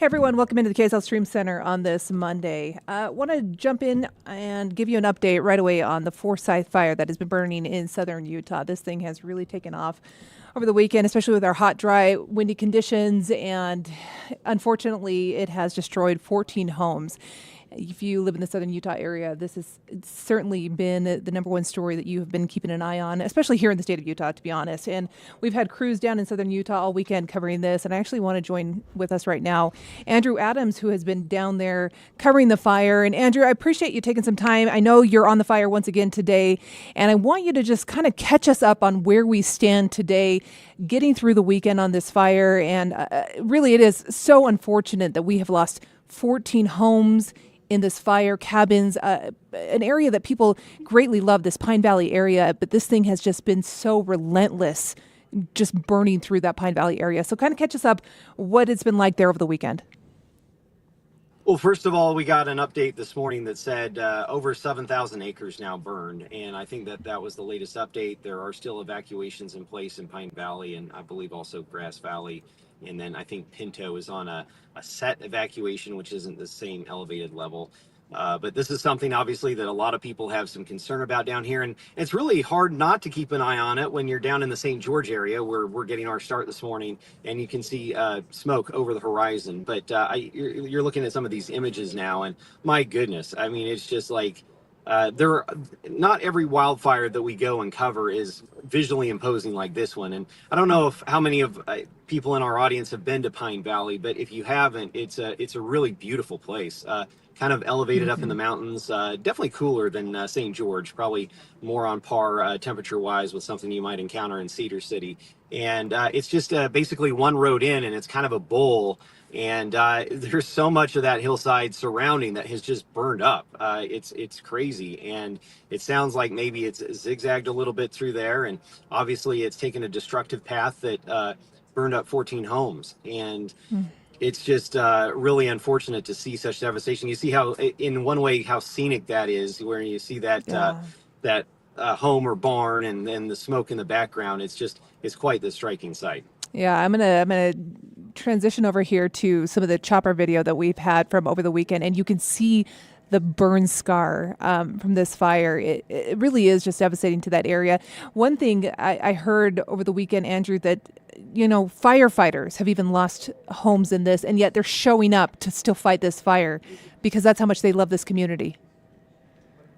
Hey everyone, welcome into the KSL Stream Center on this Monday. Want to jump in and give you an update right away on the Forsyth Fire that has been burning in southern Utah. This thing has really taken off over the weekend, especially with our hot, dry, windy conditions, and unfortunately it has destroyed 14 homes. If you live in the southern Utah area, this has certainly been the number one story that you have been keeping an eye on, especially here in the state of Utah, to be honest. And we've had crews down in southern Utah all weekend covering this. And I actually want to join with us right now Andrew Adams, who has been down there covering the fire. And Andrew, I appreciate you taking some time. I know you're on the fire once again today, and I want you to just kind of catch us up on where we stand today, getting through the weekend on this fire. And really, it is so unfortunate that we have lost 14 homes in this fire, cabins, an area that people greatly love, this Pine Valley area, but this thing has just been so relentless, just burning through that Pine Valley area. So kind of catch us up what it's been like there over the weekend. Well, first of all, we got an update this morning that said over 7,000 acres now burned, and I think that was the latest update. There are still evacuations in place in Pine Valley, and I believe also Grass Valley, and then I think Pinto is on a set evacuation, which isn't the same elevated level. But this is something obviously that a lot of people have some concern about down here, and it's really hard not to keep an eye on it when you're down in the St. George area where we're getting our start this morning, and you can see smoke over the horizon. But you're looking at some of these images now, and my goodness, I mean, it's just like not every wildfire that we go and cover is visually imposing like this one. And I don't know how many of people in our audience have been to Pine Valley, but if you haven't, it's a really beautiful place. Kind of elevated up in the mountains, definitely cooler than St. George, probably more on par temperature-wise with something you might encounter in Cedar City. And it's just basically one road in, and it's kind of a bowl. And there's so much of that hillside surrounding that has just burned up. It's crazy, and it sounds like maybe it's zigzagged a little bit through there, and obviously it's taken a destructive path that burned up 14 homes. And it's just really unfortunate to see such devastation. You see how, in one way, how scenic that is, where you see that that home or barn, and then the smoke in the background. It's quite the striking sight. Yeah, I'm gonna transition over here to some of the chopper video that we've had from over the weekend, and you can see the burn scar from this fire. It really is just devastating to that area. One thing I heard over the weekend, Andrew, that firefighters have even lost homes in this, and yet they're showing up to still fight this fire because that's how much they love this community.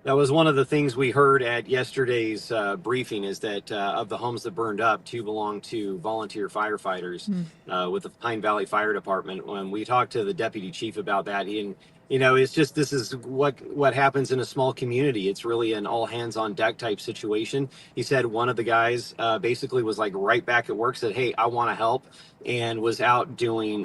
That was one of the things we heard at yesterday's briefing, is that of the homes that burned up, 2 belong to volunteer firefighters with the Pine Valley Fire Department. When we talked to the deputy chief about that, it's just, this is what happens in a small community. It's really an all hands on deck type situation. He said one of the guys basically was like right back at work, said, "Hey, I want to help," and was out doing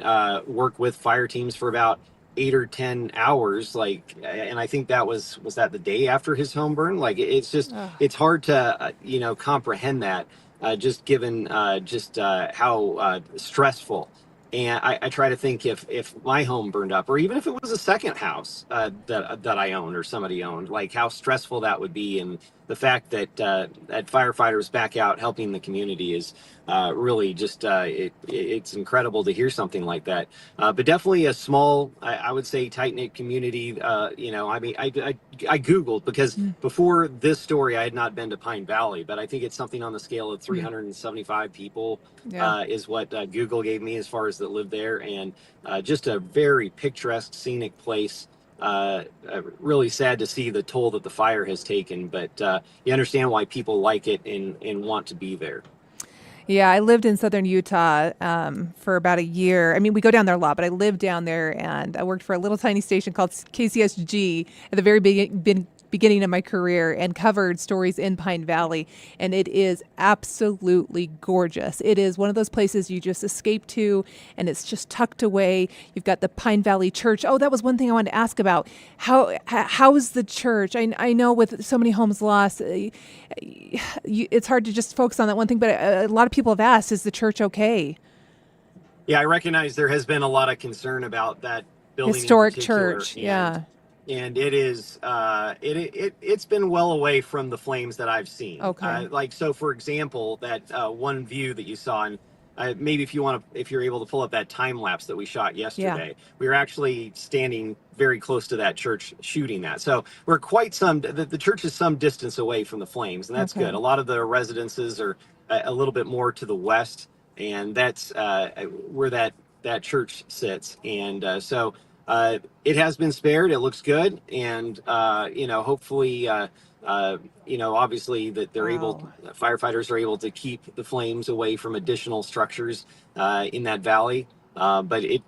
work with fire teams for about 8 or 10 hours, and I think that was that the day after his home burn. Like, it's just it's hard to comprehend that, just given how stressful. And I try to think, if my home burned up, or even if it was a second house that I owned or somebody owned, like how stressful that would be. And the fact that firefighters back out helping the community is really just it's incredible to hear something like that. But definitely a small, I would say, tight-knit community. I Googled, because before this story I had not been to Pine Valley, but I think it's something on the scale of 375 people is what Google gave me as far as that live there. And just a very picturesque, scenic place. Really sad to see the toll that the fire has taken, but you understand why people like it and want to be there. Yeah, I lived in southern Utah for about a year. I mean, we go down there a lot, but I lived down there, and I worked for a little tiny station called KCSG at the very beginning of my career, and covered stories in Pine Valley. And it is absolutely gorgeous. It is one of those places you just escape to, and it's just tucked away. You've got the Pine Valley Church. Oh, that was one thing I wanted to ask about. How is the church? I know with so many homes lost, it's hard to just focus on that one thing, but a lot of people have asked, is the church okay? Yeah, I recognize there has been a lot of concern about that building. Historic church, yeah. And it is it's been well away from the flames that I've seen. Okay. So for example, that one view that you saw, and maybe if you're able to pull up that time lapse that we shot Yeah. yesterday, we were actually standing very close to that church shooting that. So we're the church is some distance away from the flames, and that's Okay. good. A lot of the residences are a little bit more to the west, and that's where that church sits. And so it has been spared. It looks good, and hopefully. Obviously that Wow. firefighters are able to keep the flames away from additional structures in that valley. But it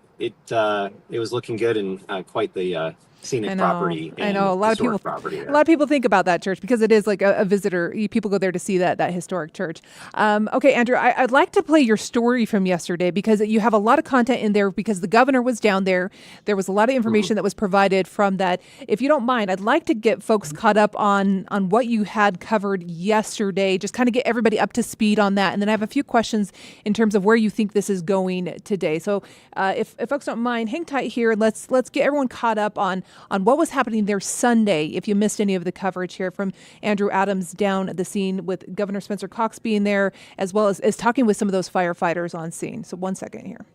was looking good and quite the scenic property I know. and historic property A there. lot of people think about that church because it is like a visitor. People go there to see that historic church. Okay, Andrew, I'd like to play your story from yesterday because you have a lot of content in there because the governor was down there. There was a lot of information that was provided from that. If you don't mind, I'd like to get folks caught up on what you had covered yesterday, just kind of get everybody up to speed on that. And then I have a few questions in terms of where you think this is going today. So if folks don't mind, hang tight here. Let's get everyone caught up on what was happening there Sunday, if you missed any of the coverage here from Andrew Adams down at the scene with Governor Spencer Cox being there, as well as talking with some of those firefighters on scene. So 1 second here.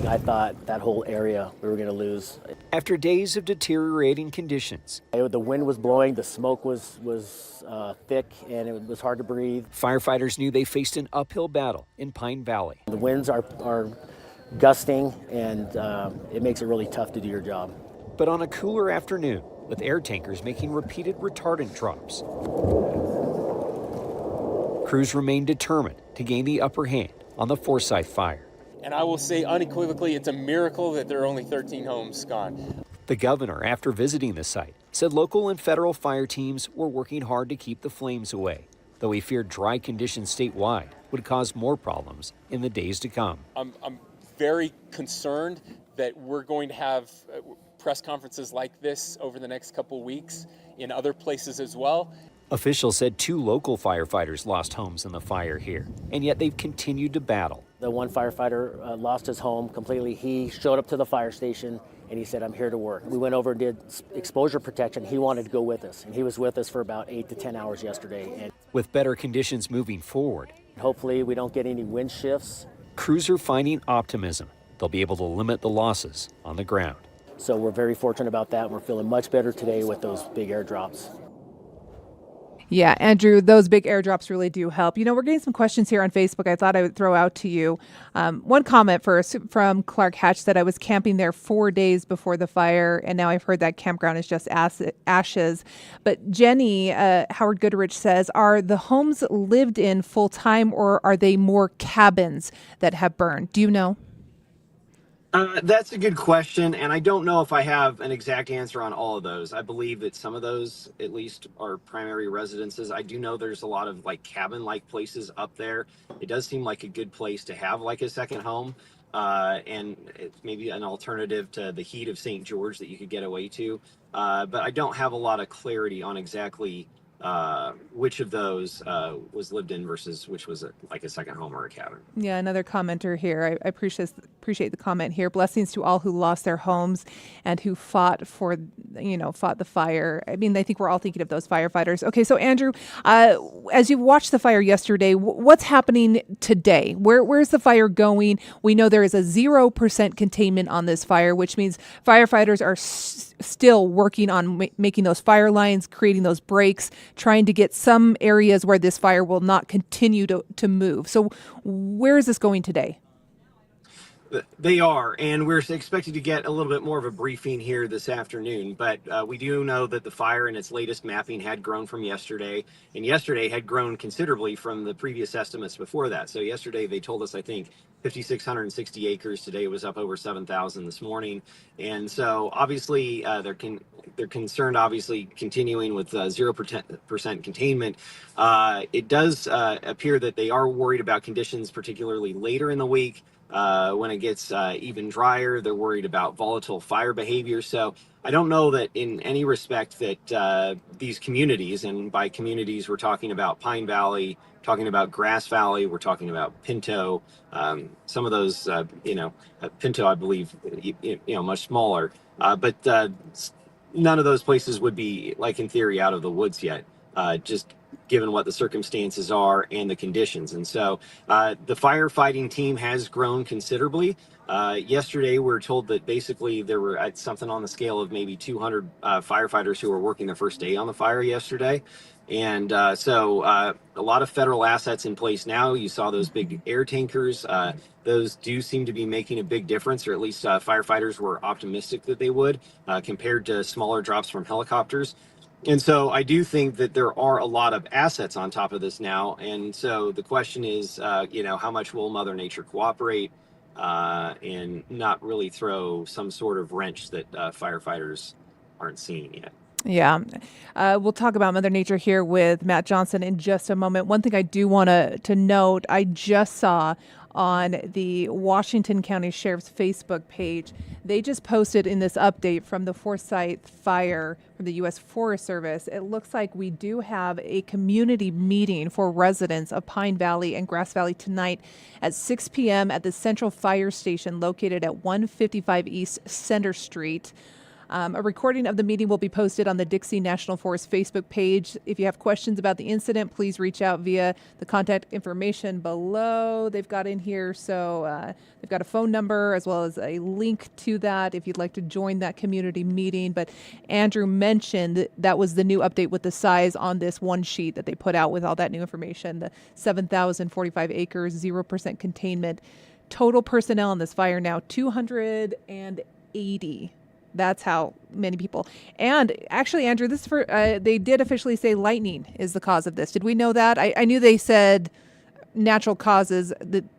I thought that whole area we were going to lose. After days of deteriorating conditions, The wind was blowing, the smoke was thick, and it was hard to breathe. firefighters knew they faced an uphill battle in Pine Valley. The winds are gusting, and it makes it really tough to do your job. But on a cooler afternoon, with air tankers making repeated retardant drops, crews remained determined to gain the upper hand on the Forsyth Fire. And I will say unequivocally, it's a miracle that there are only 13 homes gone. The governor, after visiting the site, said local and federal fire teams were working hard to keep the flames away, though he feared dry conditions statewide would cause more problems in the days to come. I'm very concerned that we're going to have press conferences like this over the next couple weeks in other places as well. Officials said 2 local firefighters lost homes in the fire here, and yet they've continued to battle. The one firefighter lost his home completely. He showed up to the fire station and he said, "I'm here to work." We went over and did exposure protection. He wanted to go with us, and he was with us for about 8 to 10 hours yesterday. And With better conditions moving forward, hopefully we don't get any wind shifts. crews are finding optimism. They'll be able to limit the losses on the ground. So we're very fortunate about that. We're feeling much better today with those big airdrops. Yeah, Andrew, those big airdrops really do help. We're getting some questions here on Facebook I thought I would throw out to you. One comment first from Clark Hatch said, "I was camping there 4 days before the fire, and now I've heard that campground is just ashes." But Jenny, Howard Goodrich says, "Are the homes lived in full time, or are they more cabins that have burned? Do you know?" That's a good question, and I don't know if I have an exact answer on all of those. I believe that some of those, at least, are primary residences. I do know there's a lot of like cabin-like places up there. It does seem like a good place to have like a second home, and it's maybe an alternative to the heat of St. George that you could get away to. But I don't have a lot of clarity on exactly which of those was lived in versus which was like a second home or a cabin. Yeah, another commenter here. I appreciate the comment here. "Blessings to all who lost their homes and who fought the fire." I mean, I think we're all thinking of those firefighters. Okay, so Andrew, as you watched the fire yesterday, what's happening today? Where's the fire going? We know there is a 0% containment on this fire, which means firefighters are still working on making those fire lines, creating those breaks, trying to get some areas where this fire will not continue to move. So where is this going today? They are, and we're expected to get a little bit more of a briefing here this afternoon, but we do know that the fire in its latest mapping had grown from yesterday, and yesterday had grown considerably from the previous estimates before that. So yesterday they told us, I think, 5,660 acres. Today was up over 7,000 this morning. And so obviously they're concerned, obviously, continuing with 0% containment. It does appear that they are worried about conditions, particularly later in the week. When it gets even drier, they're worried about volatile fire behavior. So I don't know that in any respect that these communities, and by communities we're talking about Pine Valley, talking about Grass Valley, we're talking about Pinto, some of those, Pinto, I believe, much smaller, but none of those places would be, like in theory, out of the woods yet. just given what the circumstances are and the conditions. And so the firefighting team has grown considerably. Yesterday, we were told that basically there were at something on the scale of maybe 200 firefighters who were working their first day on the fire yesterday. And so a lot of federal assets in place now. You saw those big air tankers. Those do seem to be making a big difference, or at least firefighters were optimistic that they would, compared to smaller drops from helicopters. And so I do think that there are a lot of assets on top of this now. And so the question is, how much will Mother Nature cooperate and not really throw some sort of wrench that firefighters aren't seeing yet? Yeah. We'll talk about Mother Nature here with Matt Johnson in just a moment. One thing I do want to note, I just saw on the Washington County Sheriff's Facebook page, they just posted in this update from the Forsyth Fire from the U.S. Forest Service. It looks like we do have a community meeting for residents of Pine Valley and Grass Valley tonight at 6 p.m. at the Central Fire Station located at 155 East Center Street. A recording of the meeting will be posted on the Dixie National Forest Facebook page. If you have questions about the incident, please reach out via the contact information below. They've got in here, so they've got a phone number as well as a link to that if you'd like to join that community meeting. But Andrew mentioned that was the new update with the size on this one sheet that they put out with all that new information, the 7,045 acres, 0% containment. Total personnel in this fire now, 280. That's how many people. And actually, Andrew, they did officially say lightning is the cause of this. Did we know that? I knew they said natural causes,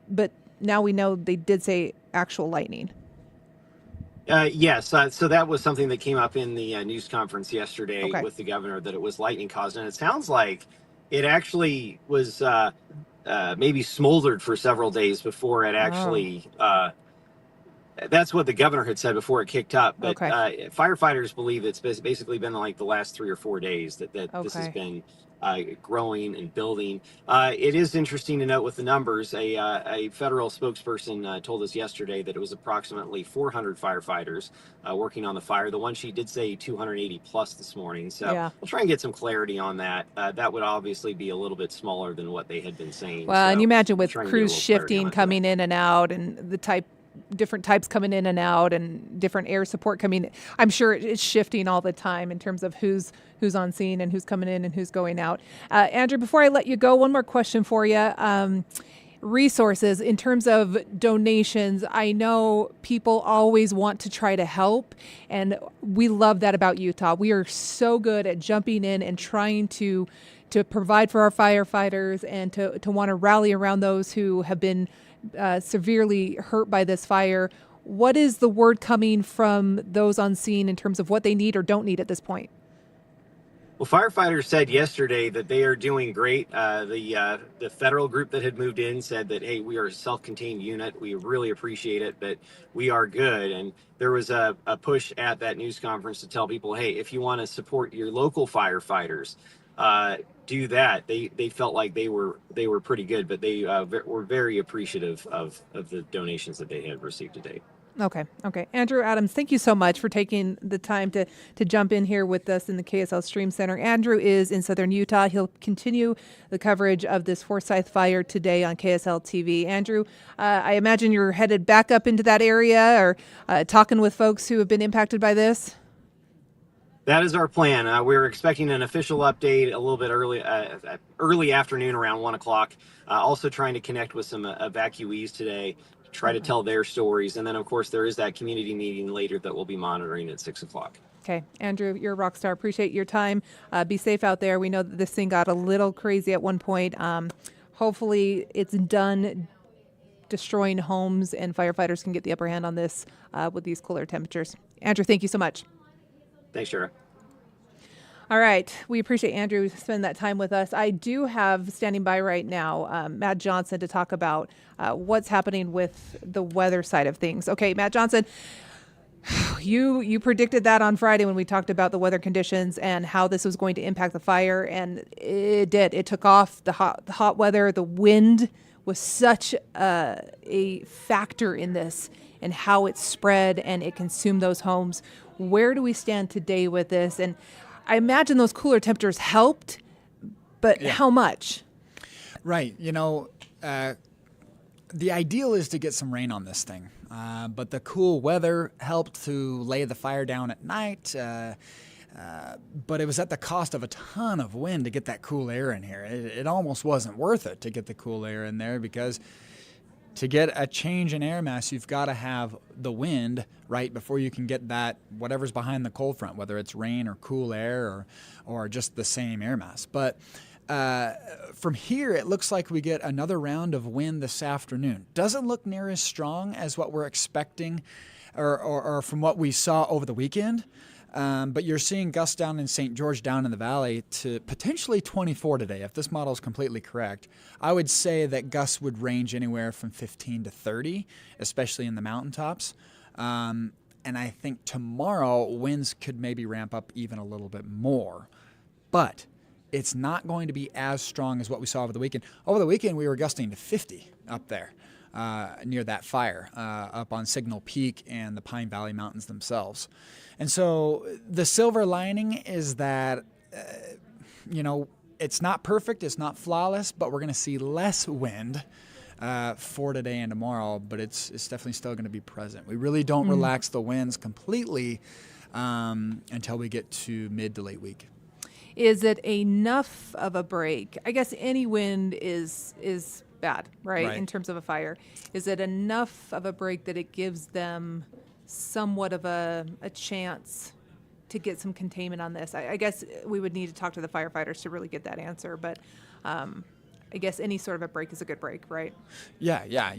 but now we know they did say actual lightning. Yes. So that was something that came up in the news conference yesterday with the governor, that it was lightning caused. And it sounds like it actually was maybe smoldered for several days before it actually... That's what the governor had said before it kicked up. But firefighters believe it's basically been like the last 3 or 4 days that this has been growing and building. It is interesting to note with the numbers. A federal spokesperson told us yesterday that it was approximately 400 firefighters working on the fire. The one she did say 280 plus this morning. So we'll try and get some clarity on that. That would obviously be a little bit smaller than what they had been saying. Well, so and you imagine with crews shifting, coming in and out, and the different types coming in and out, and different air support coming. I'm sure it's shifting all the time in terms of who's on scene and who's coming in and who's going out. Andrew, before I let you go, one more question for you. Resources in terms of donations. I know people always want to try to help, and we love that about Utah. We are so good at jumping in and trying to provide for our firefighters and to want to rally around those who have been severely hurt by this fire. What is the word coming from those on scene in terms of what they need or don't need at this point? Well, firefighters said yesterday that they are doing great. The federal group that had moved in said that, hey, we are a self-contained unit. We really appreciate it, but we are good. And there was a push at that news conference to tell people, hey, if you want to support your local firefighters, do that. They felt like they were pretty good, but they were very appreciative of the donations that they had received to date. Okay. Andrew Adams, thank you so much for taking the time to jump in here with us in the KSL Stream Center. Andrew is in southern Utah. He'll continue the coverage of this Forsyth Fire today on KSL TV. Andrew, I imagine you're headed back up into that area or talking with folks who have been impacted by this? That is our plan. We're expecting an official update a little bit early afternoon around 1 o'clock. Also trying to connect with some evacuees today, try to tell their stories. And then, of course, there is that community meeting later that we'll be monitoring at 6 o'clock. Okay. Andrew, you're a rock star. Appreciate your time. Be safe out there. We know that this thing got a little crazy at one point. Hopefully it's done destroying homes and firefighters can get the upper hand on this with these cooler temperatures. Andrew, thank you so much. Thanks, Shara. All right. We appreciate Andrew spending that time with us. I do have standing by right now Matt Johnson to talk about what's happening with the weather side of things. Okay, Matt Johnson, you predicted that on Friday when we talked about the weather conditions and how this was going to impact the fire, and it did. It took off. The hot weather, the wind was such a factor in this and how it spread and it consumed those homes. Where do we stand today with this? And I imagine those cooler temperatures helped, But how much? Right. The ideal is to get some rain on this thing. But the cool weather helped to lay the fire down at night. But it was at the cost of a ton of wind to get that cool air in here. It almost wasn't worth it to get the cool air in there, because to get a change in air mass, you've got to have the wind right before you can get that whatever's behind the cold front, whether it's rain or cool air or just the same air mass. But from here, it looks like we get another round of wind this afternoon. Doesn't look near as strong as what we're expecting or from what we saw over the weekend. But you're seeing gusts down in St. George, down in the valley, to potentially 24 today. If this model is completely correct, I would say that gusts would range anywhere from 15 to 30, especially in the mountaintops. And I think tomorrow winds could maybe ramp up even a little bit more. But it's not going to be as strong as what we saw over the weekend. Over the weekend, we were gusting to 50 up there near that fire, up on Signal Peak and the Pine Valley Mountains themselves. And so the silver lining is that, it's not perfect, it's not flawless, but we're going to see less wind for today and tomorrow, but it's definitely still going to be present. We really don't relax the winds completely until we get to mid to late week. Is it enough of a break? I guess any wind is bad, right? In terms of a fire. Is it enough of a break that it gives them somewhat of a chance to get some containment on this? I guess we would need to talk to the firefighters to really get that answer, but I guess any sort of a break is a good break, right? Yeah.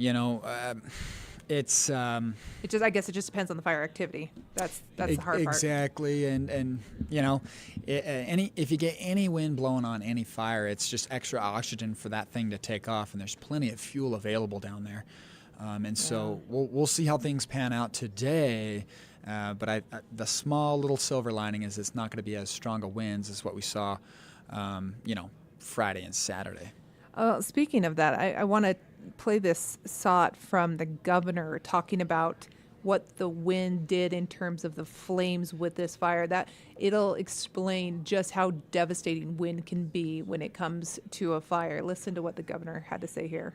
It's I guess it just depends on the fire activity. That's the hard part. Exactly, and if you get any wind blowing on any fire, it's just extra oxygen for that thing to take off, and there's plenty of fuel available down there. So we'll see how things pan out today. But the small little silver lining is it's not going to be as strong of winds as what we saw, Friday and Saturday. Speaking of that, I want to play this shot from the governor talking about what the wind did in terms of the flames with this fire. That it'll explain just how devastating wind can be when it comes to a fire. Listen to what the governor had to say here.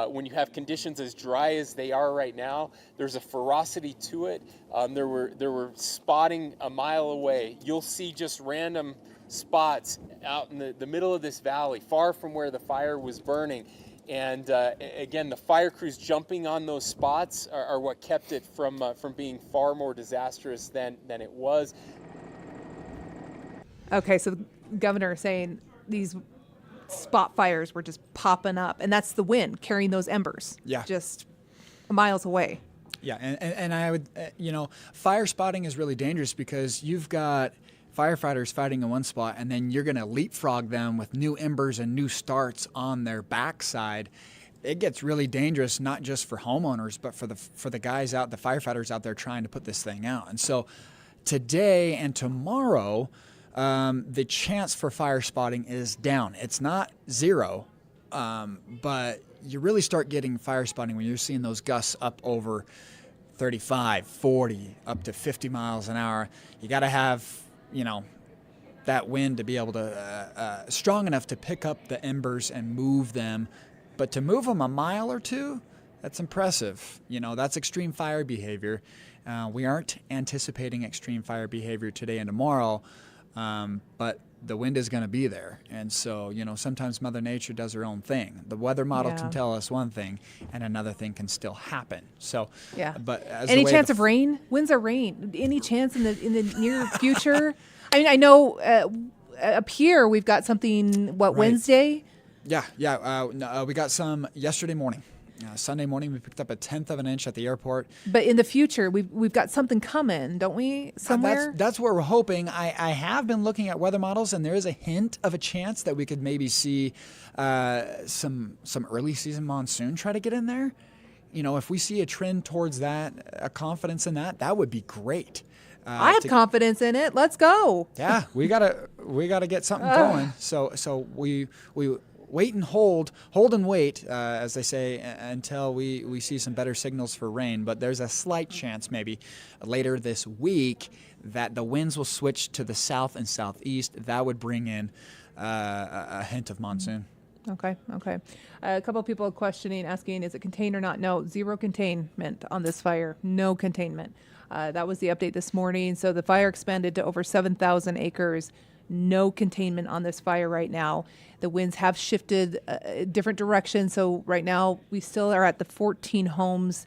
When you have conditions as dry as they are right now, there's a ferocity to it. There were spotting a mile away. You'll see just random spots out in the middle of this valley, far from where the fire was burning. And again, the fire crews jumping on those spots are what kept it from being far more disastrous than it was. Okay, so the governor is saying these spot fires were just popping up, and that's the wind carrying those embers just miles away. Yeah, and I would, fire spotting is really dangerous because you've got firefighters fighting in one spot, and then you're going to leapfrog them with new embers and new starts on their backside. It gets really dangerous, not just for homeowners, but for the guys out, the firefighters out there trying to put this thing out. And so today and tomorrow, the chance for fire spotting is down. It's not zero, but you really start getting fire spotting when you're seeing those gusts up over 35, 40, up to 50 miles an hour. You got to have that wind to be able to, strong enough to pick up the embers and move them. But to move them a mile or two, that's impressive. That's extreme fire behavior. We aren't anticipating extreme fire behavior today and tomorrow, but the wind is going to be there. And so, sometimes Mother Nature does her own thing. The weather model can tell us one thing, and another thing can still happen. So, but any chance of rain? Winds are rain. Any chance in the near future? I mean, I know up here we've got something. Wednesday? Yeah. We got some yesterday morning. Sunday morning, we picked up 1/10 of an inch at the airport. But in the future, we've got something coming, don't we? Somewhere. That's what we're hoping. I have been looking at weather models, and there is a hint of a chance that we could maybe see some early season monsoon try to get in there. If we see a trend towards that, a confidence in that would be great. I have confidence in it. Let's go. Yeah, we gotta get something going. So wait and hold and wait, as they say, until we see some better signals for rain. But there's a slight chance maybe later this week that the winds will switch to the south and southeast. That would bring in a hint of monsoon. Okay. A couple of people asking, is it contained or not? No, zero containment on this fire. No containment. That was the update this morning. So the fire expanded to over 7,000 acres. No containment on this fire right now. The winds have shifted different directions. So right now we still are at the 14 homes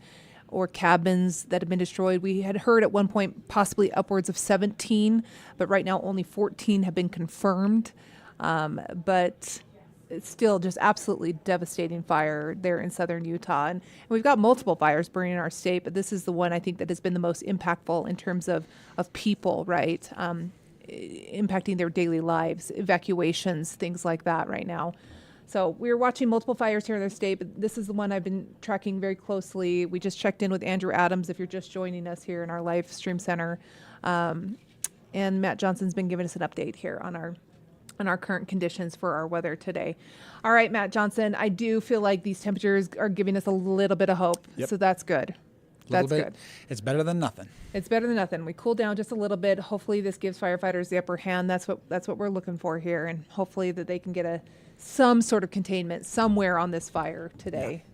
or cabins that have been destroyed. We had heard at one point possibly upwards of 17, but right now only 14 have been confirmed. But it's still just absolutely devastating fire there in southern Utah. And we've got multiple fires burning in our state, but this is the one I think that has been the most impactful in terms of people, right? Impacting their daily lives, evacuations, things like that right now. So we're watching multiple fires here in the state, but this is the one I've been tracking very closely. We just checked in with Andrew Adams, if you're just joining us here in our live stream center. And Matt Johnson's been giving us an update here on our current conditions for our weather today. All right, Matt Johnson, I do feel like these temperatures are giving us a little bit of hope. Yep. So that's good. That's good. It's better than nothing. It's better than nothing. We cooled down just a little bit. Hopefully this gives firefighters the upper hand. That's what we're looking for here, and hopefully that they can get some sort of containment somewhere on this fire today. Yeah.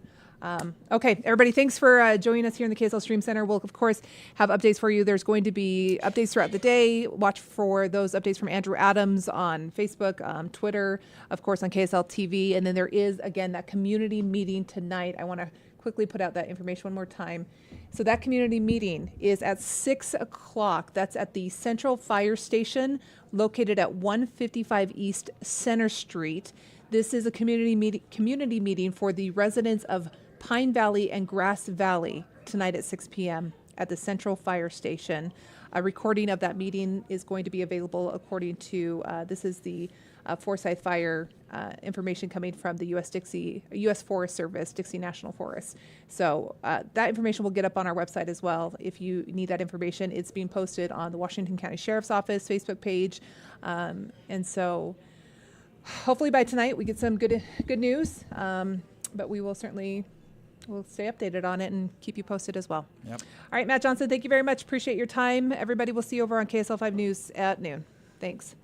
Okay, everybody, thanks for joining us here in the KSL Stream Center. We'll, of course, have updates for you. There's going to be updates throughout the day. Watch for those updates from Andrew Adams on Facebook, Twitter, of course, on KSL TV. And then there is, again, that community meeting tonight. I want to quickly put out that information one more time. So that community meeting is at 6 o'clock. That's at the Central Fire Station located at 155 East Center Street. This is a community meeting for the residents of Pine Valley and Grass Valley tonight at 6 p.m. at the Central Fire Station. A recording of that meeting is going to be available according to, this is the Forsyth Fire information coming from the U.S. Forest Service, Dixie National Forest. So that information will get up on our website as well. If you need that information, it's being posted on the Washington County Sheriff's Office Facebook page. And so hopefully by tonight we get some good news. But we will certainly we'll stay updated on it and keep you posted as well. Yep. All right, Matt Johnson, thank you very much. Appreciate your time. Everybody, we'll see you over on KSL 5 News at noon. Thanks.